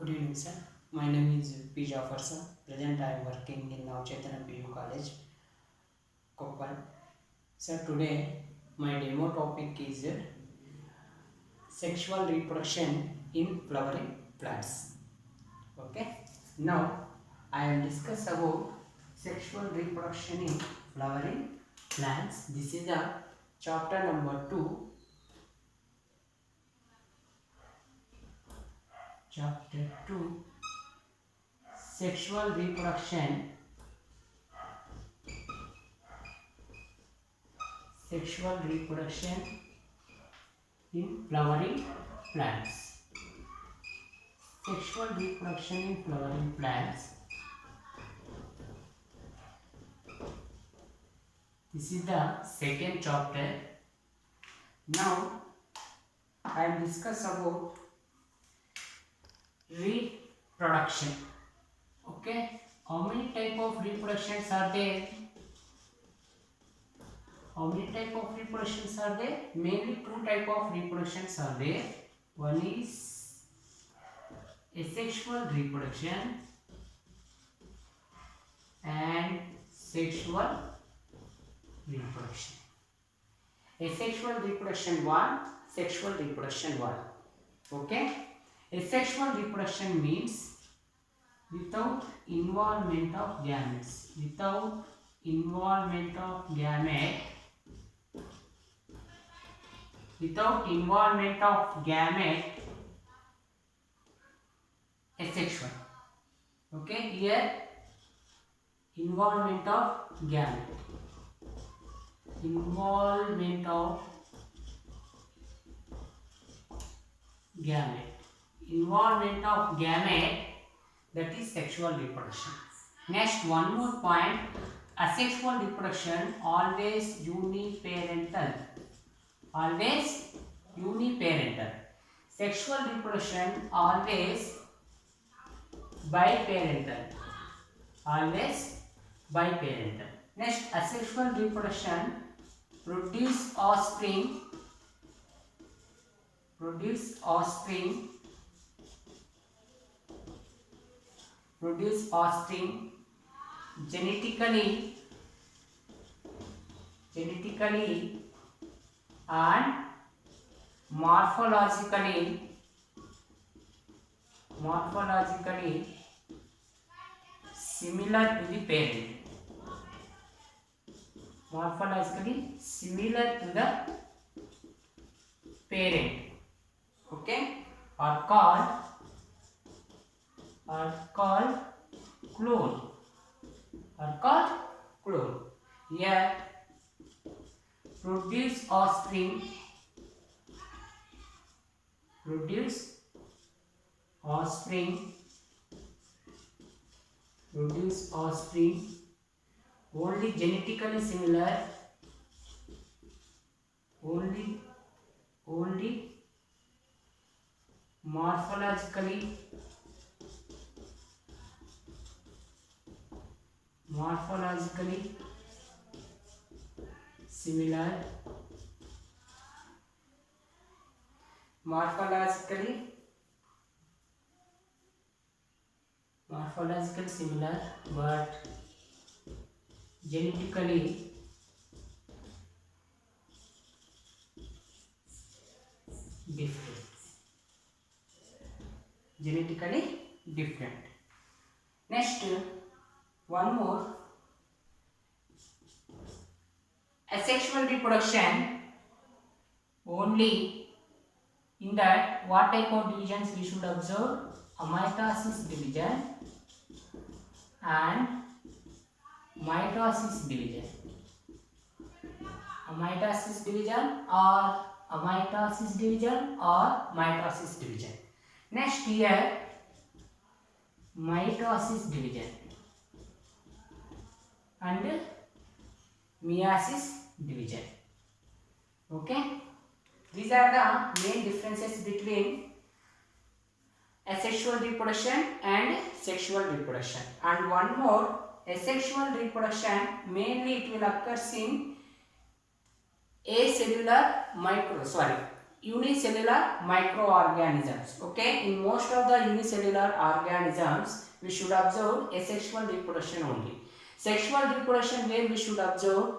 Good evening, sir. My name is P. Jafar, sir. Present, I am working in Now Chaitanya PU College, Koppal. Sir, today my demo topic is sexual reproduction in flowering plants. Okay. Now I will discuss about sexual reproduction in flowering plants. This is the chapter number 2. Chapter 2. Sexual reproduction in flowering plants. Sexual reproduction in flowering plants. This is the second chapter. Now I will discuss about reproduction. Okay, how many type of reproductions are there? Mainly two type of reproductions are there. One is asexual reproduction and sexual reproduction. Asexual reproduction 1, sexual reproduction 1. Okay, asexual reproduction means without involvement of gametes. Without involvement of gamete. Asexual. Okay, here involvement of gamete. Involvement of gamete, that is sexual reproduction. Next, one more point. Asexual reproduction always uniparental. Sexual reproduction always biparental. Next, asexual reproduction produce offspring genetically and morphologically similar to the parent. Okay, are called clone. Here produce offspring only genetically similar, only morphologically similar, but genetically different. Next, one more. Asexual reproduction only in that what type of divisions we should observe? Amitosis division and mitosis division. Mitosis division. Next, here mitosis division and meiosis division. Okay, these are the main differences between asexual reproduction and sexual reproduction. And one more, asexual reproduction mainly it will occur in acellular unicellular microorganisms. Okay, in most of the unicellular organisms, we should observe asexual reproduction only. Sexual reproduction where we should observe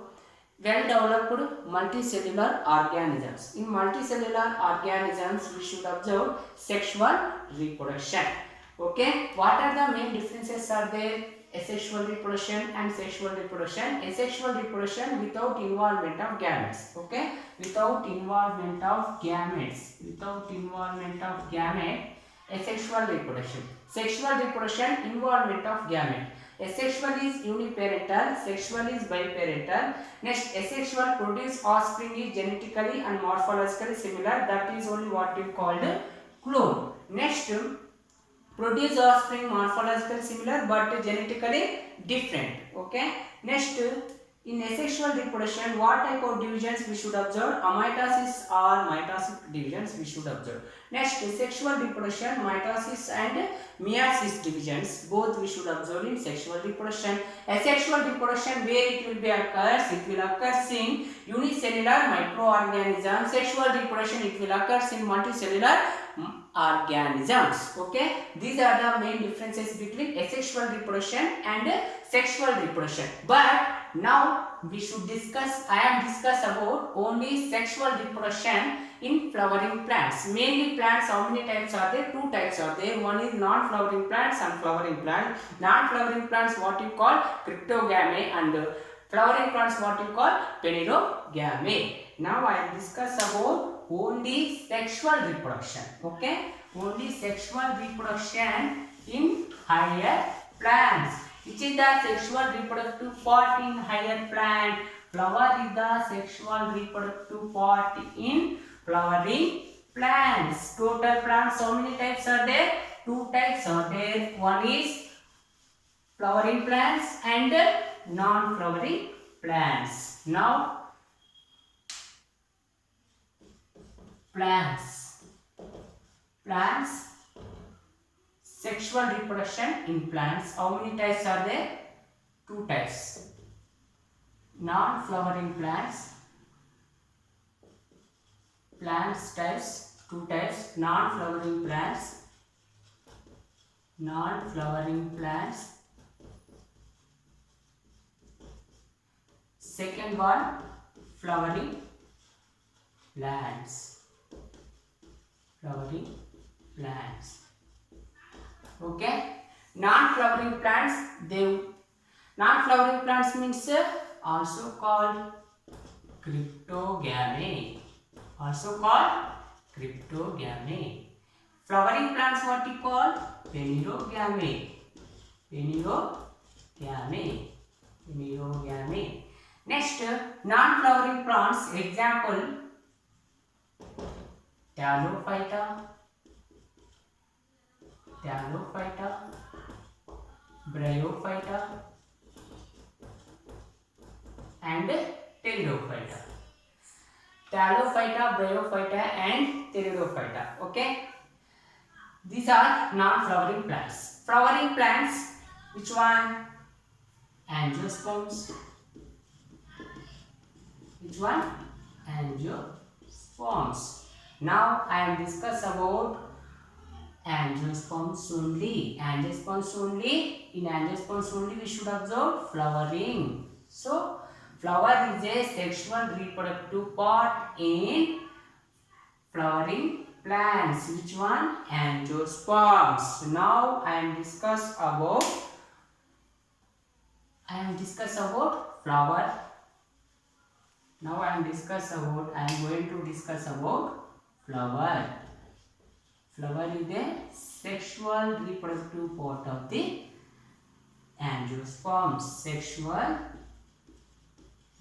well developed multicellular organisms. In multicellular organisms, we should observe sexual reproduction. Okay, what are the main differences are there? Asexual reproduction and sexual reproduction. Asexual reproduction without involvement of gametes. Okay, without involvement of gametes. Without involvement of gamete. Asexual reproduction. Sexual reproduction, involvement of gamete. Asexual is uniparental, sexual is biparental. Next, asexual produce offspring is genetically and morphologically similar. That is only what we called clone. Next, produce offspring morphologically similar but genetically different. Okay. Next, in asexual reproduction, what type of divisions we should observe? Amitosis or mitosis divisions we should observe. Next, sexual reproduction, mitosis and meiosis divisions, both we should observe in sexual reproduction. Asexual reproduction, where it will be occurs? It will occur in unicellular microorganisms. Sexual reproduction, it will occur in multicellular organisms. Okay, these are the main differences between asexual reproduction and sexual reproduction. But now we should discuss, I am discuss about only sexual reproduction in flowering plants. Mainly plants, how many types are there? Two types are there. One is non-flowering plants and flowering plants. Non-flowering plants, what you call cryptogamy, and flowering plants, what you call plerogamy. Now I will discuss about only sexual reproduction. Okay, only sexual reproduction in higher plants. Which is the sexual reproductive part in higher plant? Flower is the sexual reproductive part in flowering plants. Total plants, how many types are there? Two types are there. One is flowering plants and non-flowering plants. Now, plants, sexual reproduction in plants, how many types are there? Two types. Non-flowering plants types, two types. Non-flowering plants. Second one, flowering plants. Okay, non-flowering plants means also called cryptogamy. Flowering plants, what you call? Plerogamy. Next, non-flowering plants, example, Pterophyta, Bryophyta and Pteridophyta. Pterophyta, Bryophyta and Pteridophyta. Okay, these are non-flowering plants. Flowering plants, which one? Angiosperms. Which one? Angiosperms. Now I am discuss about angiosperms only. In angiosperms only we should observe flowering. So flower is a sexual reproductive part in flowering plants. Which one? Angiosperms. Now I am discuss about flower. Now I am going to discuss about flower. Flower is the sexual reproductive part of the angiosperms. Sexual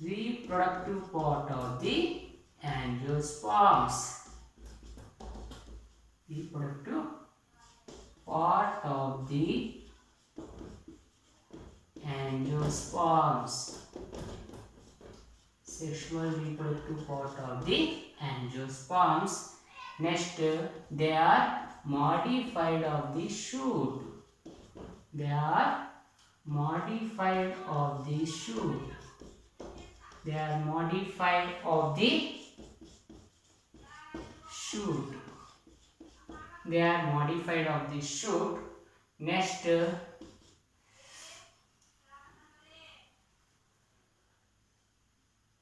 reproductive part of the angiosperms. Reproductive part of the angiosperms. Sexual reproductive part of the angiosperms. Next, they are modified of the shoot. They are modified of the shoot. shoot. They are modified of the shoot. Next,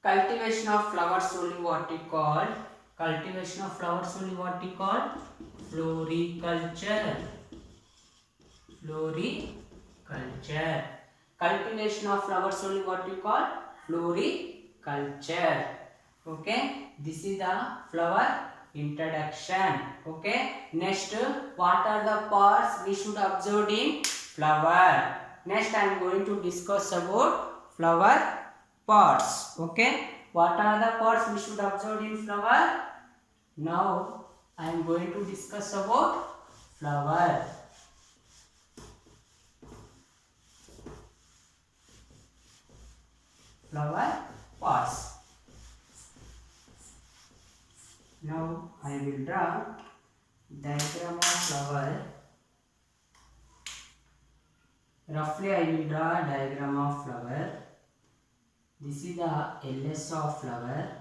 cultivation of flowers only what we call, cultivation of flowers only what we call floriculture. Floriculture. Cultivation of flowers only what we call floriculture. Okay, this is the flower introduction. Okay, next, what are the parts we should observe in flower? Next, I am going to discuss about flower parts. Okay, what are the parts we should observe in flower? Now I am going to discuss about flower. Flower parts. Now I will draw diagram of flower. Roughly I will draw diagram of flower. This is the LS of flower.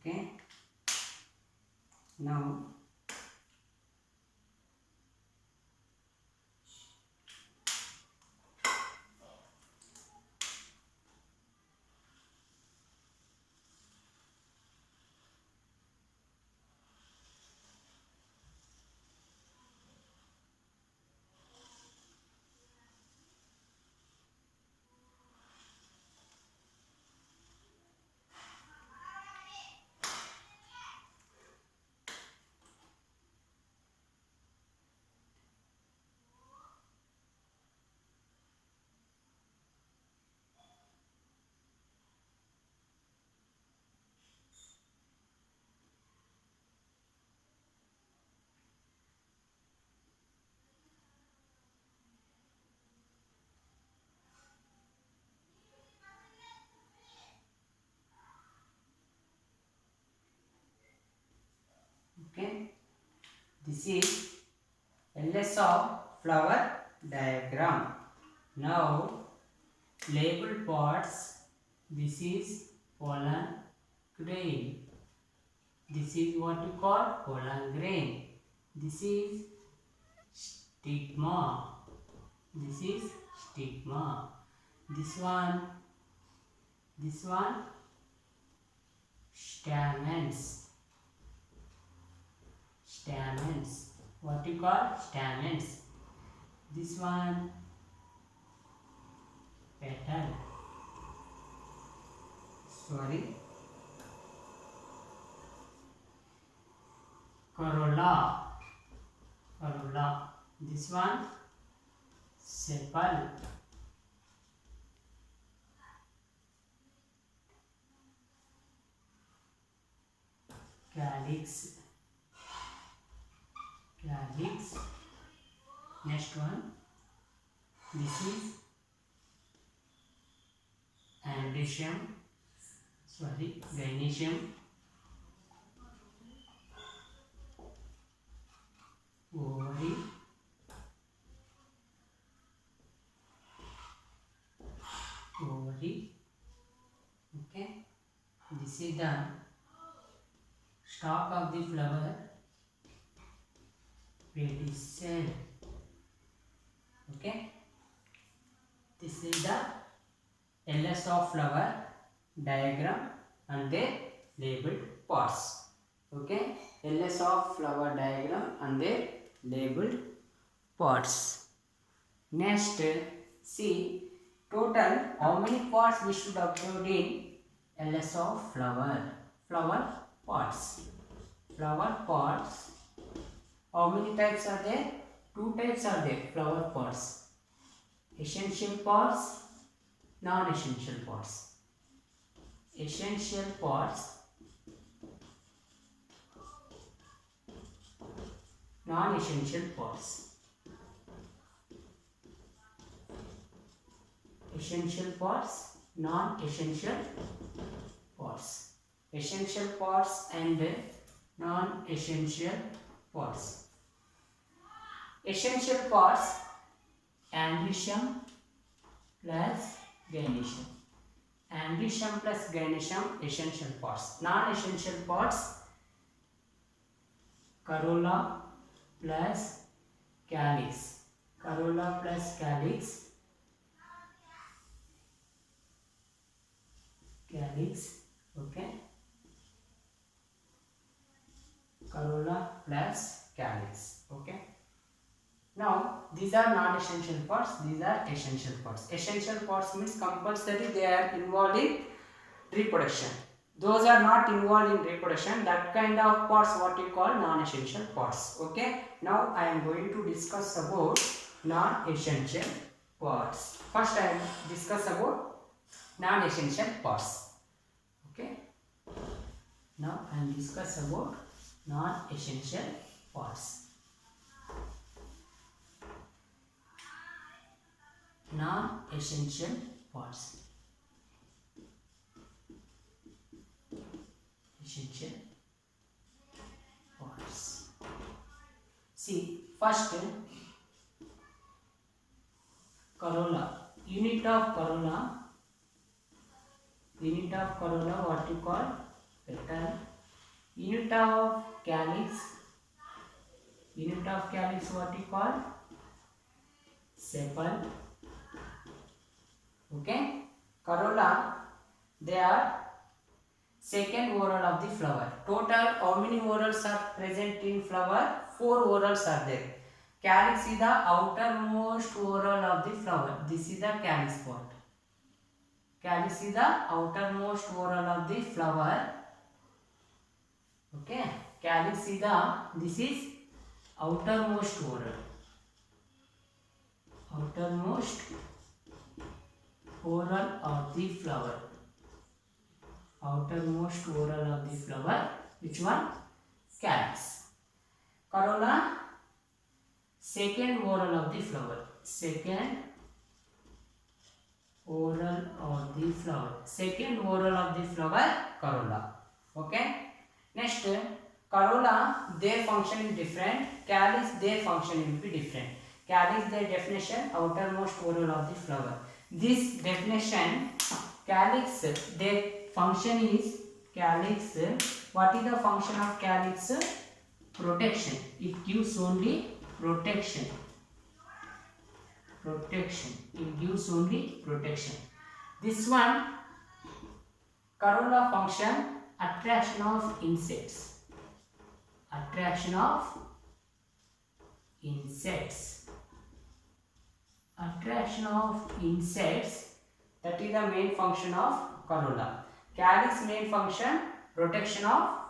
Okay. Now okay, this is LS of flower diagram. Now label parts. This is pollen grain. This is what we call pollen grain. This is stigma. This is stigma. This one stamens. Stamens. What we call stamens. This one petal. Sorry. Corolla. Corolla. This one sepal. Calyx. Calyx. Next one. This is androecium. Sorry, gynoecium. Ovary. Ovary. Okay. This is the stalk of the flower. Pedicel. Okay. This is the LS of flower diagram and their labeled parts. Okay. LS of flower diagram and their labeled parts. Next, see total how many parts we should observe in LS of flower. Flower parts. Flower parts How many types are there? Two types are there, flower pots. Essential pots, non-essential pots. Essential pots, non-essential pots. Essential pots, non-essential pots. Essential pots and non-essential pots. Essential pots, androecium plus gynoecium. Androecium plus gynoecium, essential pots. Non-essential pots, corolla plus calyx. Corolla plus calyx. Calyx, okay. Corolla plus calyx, okay. Now these are non-essential parts, these are essential parts. Essential parts means compulsory they are involved in reproduction. Those are not involved in reproduction, that kind of parts what you call non-essential parts, okay. Now I am going to discuss about non-essential parts. First I will discuss about non-essential parts, okay. Now I will discuss about non-essential parts. Non-essential parts. Essential parts. See, first corolla. Unit of corolla what you call petal. Unit of calyx what you call sepal. Okay, corolla, they are second whorl of the flower. Total how many whorls are present in flower? 4 whorls are there. Calyx is the outermost whorl of the flower. This is the calyx part. Calyx is the outermost whorl of the flower. Okay, calyx is this is outermost whorl. Outermost whorl of the flower. Outermost whorl of the flower. Which one? Calyx. Corolla, second whorl of the flower. Second whorl of the flower. Second whorl of the flower, corolla. Okay. Next, corolla, their function is different. Calyx, their function will be different. Calyx, their definition, outermost whorl of the flower. This definition, calyx, their function is calyx. What is the function of calyx? Protection. It gives only protection. Protection. It gives only protection. This one, corolla function, attraction of insects. Attraction of insects. Attraction of insects, that is the main function of corolla. Calyx main function, protection of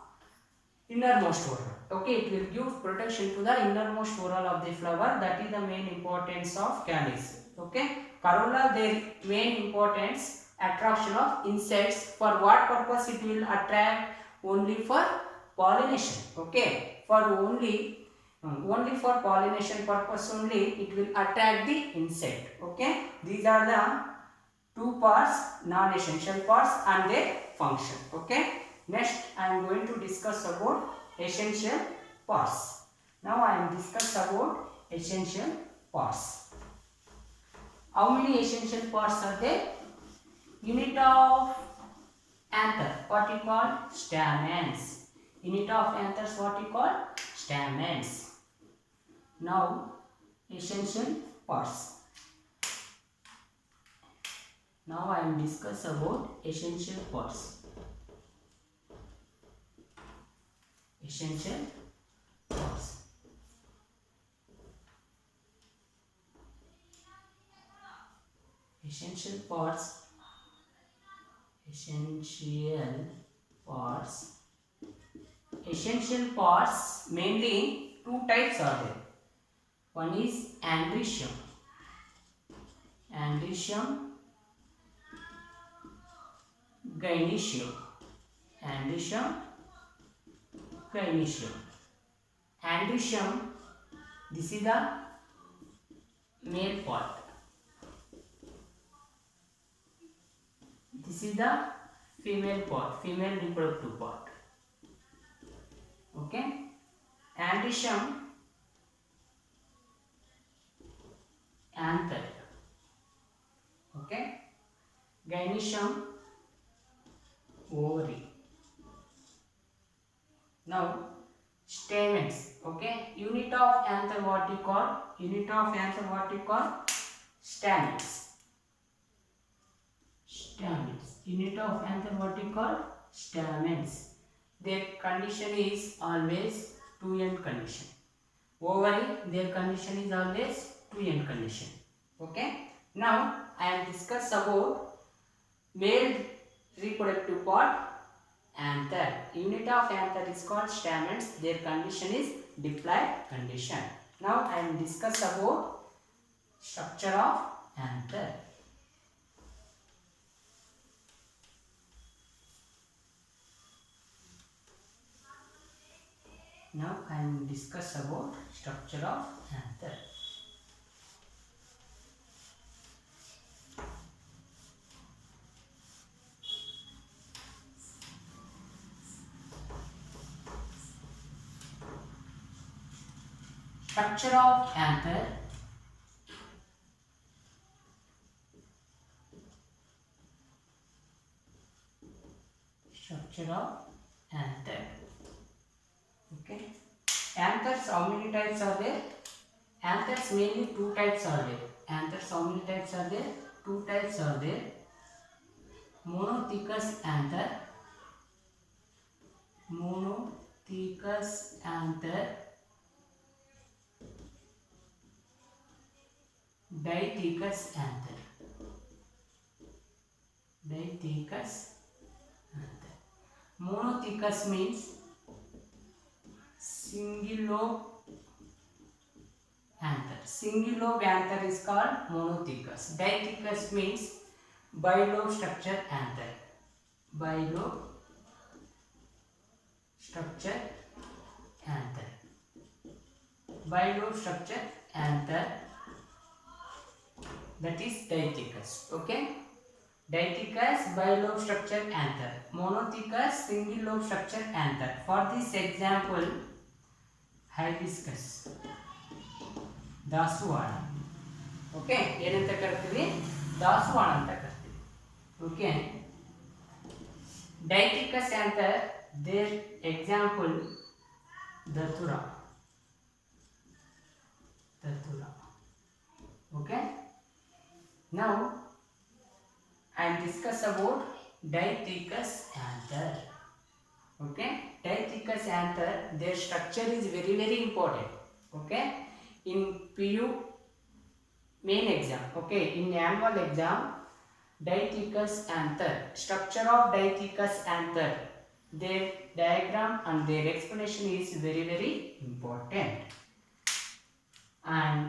innermost whorl. Okay, it will give protection to the innermost whorl of the flower. That is the main importance of calyx. Okay, corolla, their main importance, attraction of insects. For what purpose it will attract? Only for pollination. Okay, for only for pollination purpose only it will attract the insect. Okay, these are the two parts, non-essential parts and their function. Okay, next I am going to discuss about essential parts. Now I am discuss about essential parts. How many essential parts are there? Unit of anther, what you call stamens. Unit of anthers, what you call stamens. Now essential parts. Now I am discuss about essential parts. Essential parts. Essential parts. Essential parts. Essential parts mainly two types are there. One is andrecium. Andrecium, gynoecium. Andrecium, gynoecium. Andrecium, this is the male part. This is the female part, female reproductive part. Okay. Andrecium, anther. Okay. Gynoecium, ovary. Now stamens. Okay. Unit of anther what you call? Unit of anther what you call? Stamens. Stamens. Unit of anther what you call? Stamens. Their condition is always 2-end condition. Ovary, their condition is always 2-end condition. Okay. Now I am discuss about male reproductive part, anther. Unit of anther is called stamens. Their condition is diploid condition. Now I am discuss about structure of anther. Now I am discuss about structure of anther. Structure of anther. Structure of anther. Okay. Anthers, how many types are there? Anthers mainly two types are there. Anthers, how many types are there? Two types are there. Monothecous anther. Monothecous anther. Dithecous anther. Dithecous anther. Monothecous means single lobe anther. Single lobe anther is called monothecous. Dithecous means bilobe structure anther. Bilobe structure anther. Bilobe structure anther, that is dithecous. Okay. Dithecous bilobe structure anther. Monothecous single lobe structure anther. For this example, hibiscus, ದಾಸವಾಳ. Okay, ಏನಂತ ಕರಿತೀವಿ? ದಾಸವಾಳ ಅಂತ ಕರಿತೀವಿ. Okay. ಡೈಥಿಕಸ್ anther, their example datura. Datura. Okay. Now I am discuss about dithecous anther. Okay. Dithecous anther, their structure is very important. Okay. In PU main exam, okay, in annual exam, dithecous anther, structure of dithecous anther, their diagram and their explanation is very important. And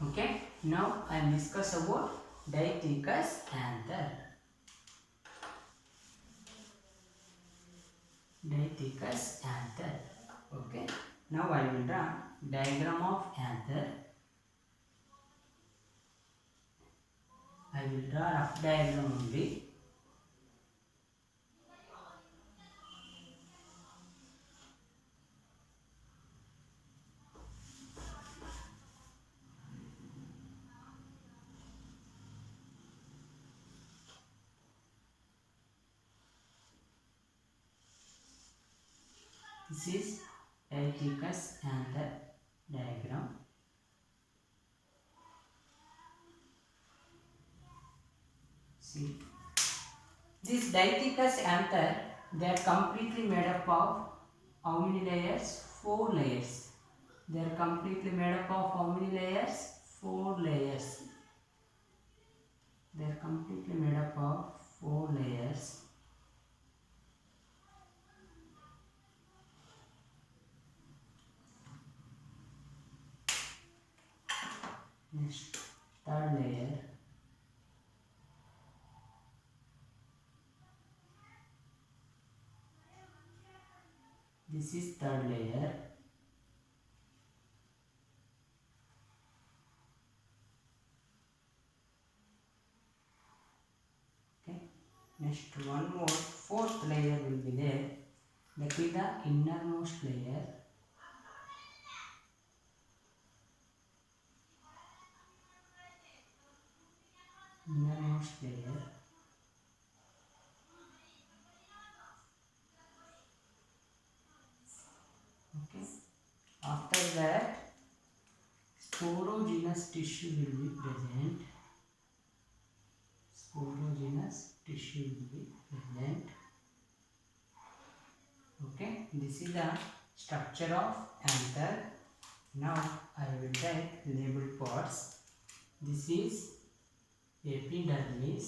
okay, now I am discuss about dithecous anther. Dithecous anther. Okay. Now I will draw diagram of anther. I will draw rough diagram only. This is dithecous anther diagram. See, this dithecous anther, they are completely made up of how many layers? 4 layers. They are completely made up of how many layers? 4 layers. They are completely made up of 4 layers. Next, third layer. This is third layer. Okay. Next, one more fourth layer will be there. That is the innermost layer. Innermost layer. Okay. After that, sporogenous tissue will be present. Sporogenous tissue will be present. Okay, this is the structure of anther. Now I will write label parts. This is epidermis.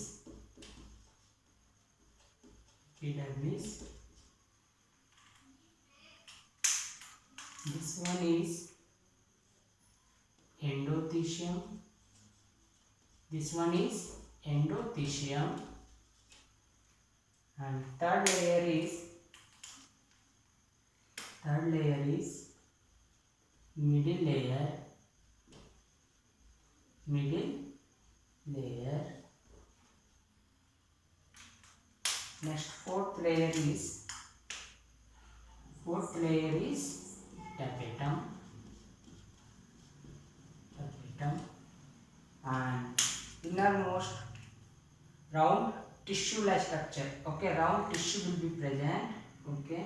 Epidermis. This one is endothecium. This one is endothecium. And third layer is middle layer. Next, fourth layer is tapetum. And innermost round tissue like structure. Okay, round tissue will be present. Okay,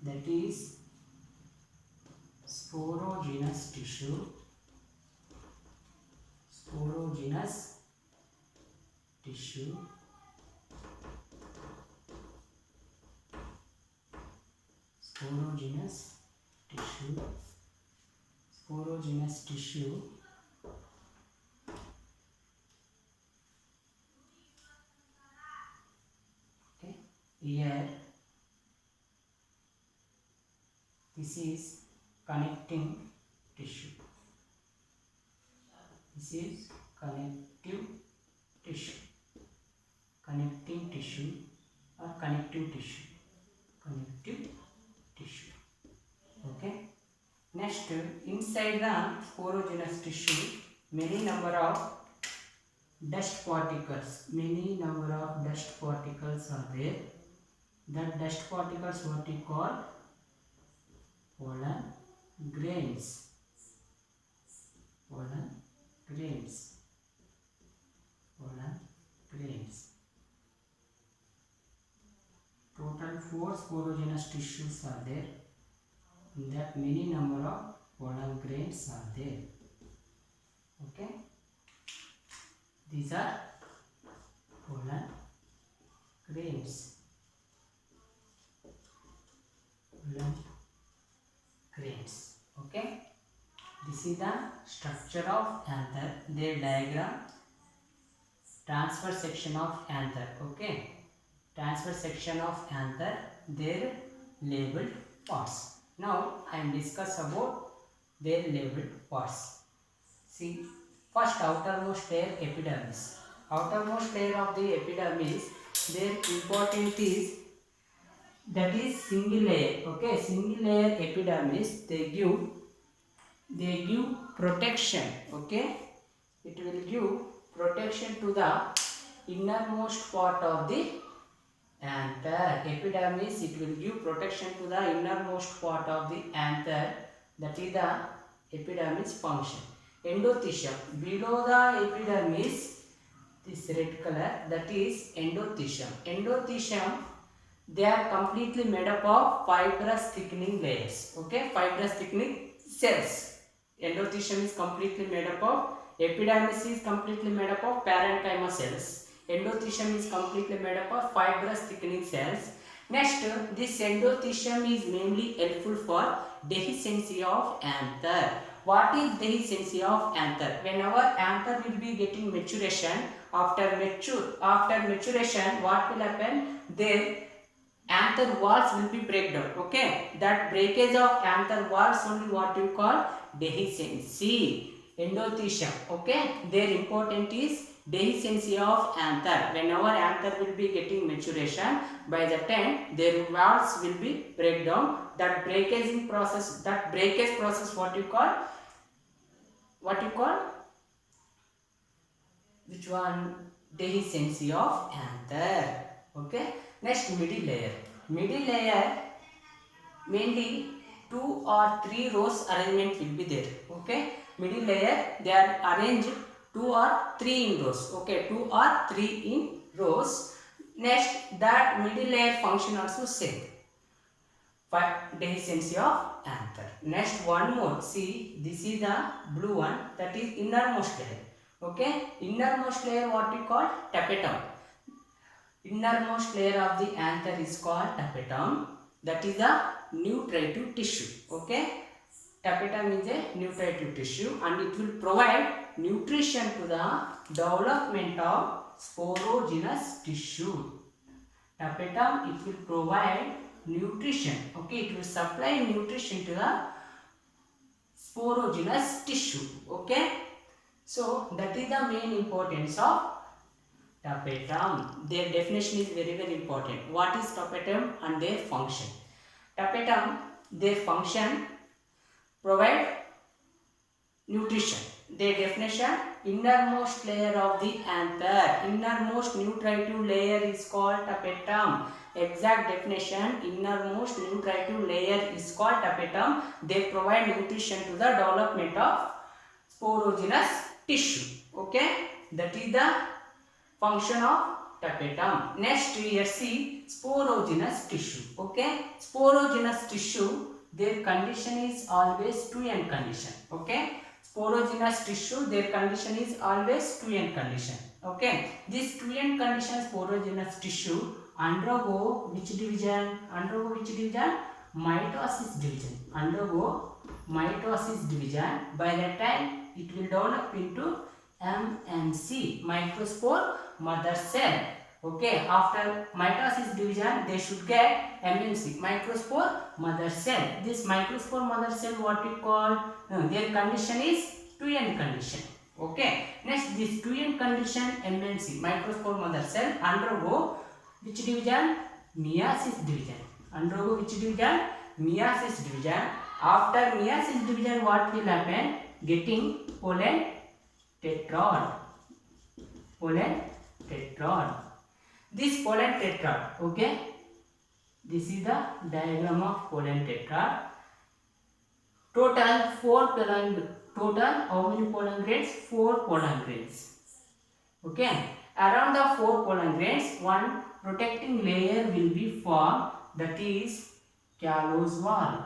that is sporogenous tissue. Sporogenous tissue. Okay, here this is connecting tissue. This is connective tissue. Connecting tissue or connective tissue. Connective tissue. Okay. Next, inside the sporogenous tissue, many number of dust particles. Many number of dust particles are there. That dust particles what we call pollen grains. Pollen grains. Pollen grains. Total 4 sporogenous tissues are there. In that many number of pollen grains are there. Okay. These are pollen grains. Pollen grains. Okay. This is the structure of anther. Their diagram. Transfer section of anther. Okay. Transfer section of anther. Their labeled parts. Now I am discuss about their labeled parts. See, first outermost layer epidermis. Outermost layer of the epidermis, their important is that is single layer. Okay, single layer epidermis, they give protection. Okay, it will give protection to the innermost part of the anther. Epidermis, it will give protection to the innermost part of the anther. That is the epidermis function. Endothecium, below the epidermis, this red color, that is endothecium. Endothecium, they are completely made up of fibrous thickening layers. Okay, fibrous thickening cells. Endothecium is completely made up of, epidermis is completely made up of parenchyma cells. Endothecium is completely made up of fibrous thickening cells. Next, this endothecium is mainly helpful for dehiscency of anther. What is dehiscency of anther? Whenever anther will be getting maturation, after maturation, what will happen? Their anther walls will be break down. Okay, that breakage of anther walls only what you call dehiscency. endothecium. Okay, their important is dehiscency of anther. Whenever anther will be getting maturation, by the time their walls will be break down. That breakage process, what you call? What you call? Which one? Dehiscency of anther. Okay. Next, middle layer. Middle layer mainly 2 or 3 rows arrangement will be there. Okay. Middle layer they are arranged 2 or 3 in rows. Okay. 2 or 3 in rows. Next, that middle layer function also same. But dehiscency of anther. Next, one more. See, this is the blue one, that is innermost layer. Okay, innermost layer what we call? Tapetum. Innermost layer of the anther is called tapetum. That is the nutritive tissue. Okay, tapetum is a nutritive tissue and it will provide nutrition to the development of sporogenous tissue. Tapetum, it will provide nutrition. Okay, it will supply nutrition to the sporogenous tissue. Okay, so that is the main importance of tapetum. Their definition is very important. What is tapetum and their function? Tapetum, their function, provide nutrition. Their definition: innermost layer of the anther. Innermost nutritive layer is called tapetum. Exact definition: innermost nutritive layer is called tapetum. They provide nutrition to the development of sporogenous tissue. Okay, that is the function of tapetum. Next, here see sporogenous tissue. Okay, sporogenous tissue, their condition is always 2n condition. Okay, sporogenous tissue, their condition is always 2n condition. Okay, this 2n condition sporogenous tissue undergo which division? Undergo which division? Mitosis division. Undergo mitosis division. By that time, it will develop into MMC, microspore mother cell. Okay, after mitosis division, they should get MMC, microspore mother cell. This microspore mother cell, what we call? Their condition is 2n condition. Okay, next, this 2n condition MMC, microspore mother cell, undergo which division? Meiosis division. Undergo which division? Meiosis division. After meiosis division, what will happen? Getting pollen tetrad. Pollen tetrad. This pollen tetrad, okay, this is the diagram of pollen tetrad. Total 4 pollen. Total how many pollen grains? 4 pollen grains. Okay, around the 4 pollen grains, one protecting layer will be formed. That is callose wall.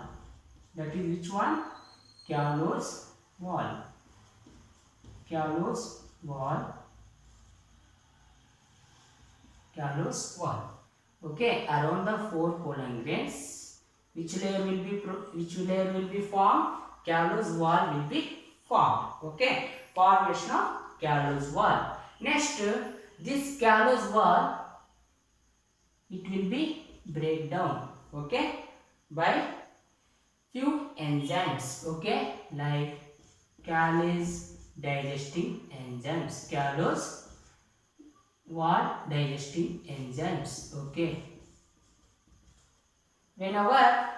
That is which one? Callose wall. Callose wall. Callose wall. Okay, around the 4 pollen grains, which layer will be formed? Callose wall will be formed. Okay, formation of callose wall. Next, this callose wall, it will be break down. Okay, by few enzymes. Okay, like callase digesting enzymes. Callose wall digesting enzymes. Okay, whenever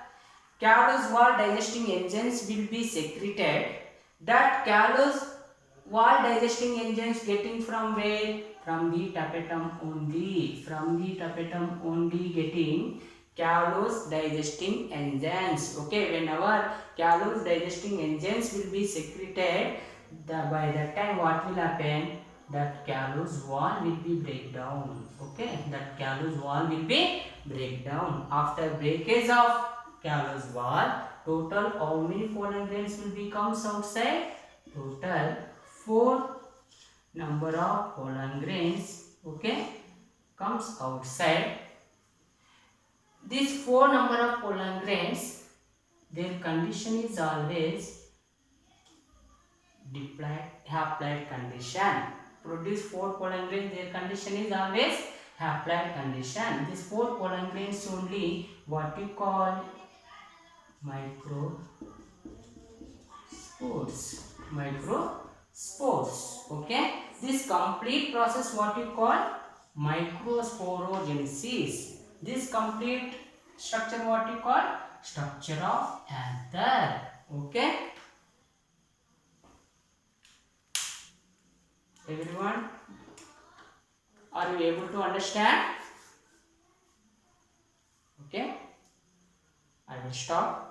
callose wall digesting enzymes will be secreted, that callose wall digesting enzymes getting from where? From the tapetum only. From the tapetum only getting callose digesting enzymes. Okay, whenever callose digesting enzymes will be secreted, by that time what will happen? That callose wall will be break down. Okay, that callose wall will be break down. After breakage of callose wall, total how many pollen grains will be comes outside? Total 4 number of pollen grains, okay, comes outside. This 4 number of pollen grains, their condition is always haploid condition. Produce 4 pollen grains, their condition is always haploid condition. These 4 pollen grains only what we call microspores. microspores. Okay, this complete process what you call microsporogenesis. This complete structure what you call structure of anther. Okay, everyone, are you able to understand? Okay, I will stop.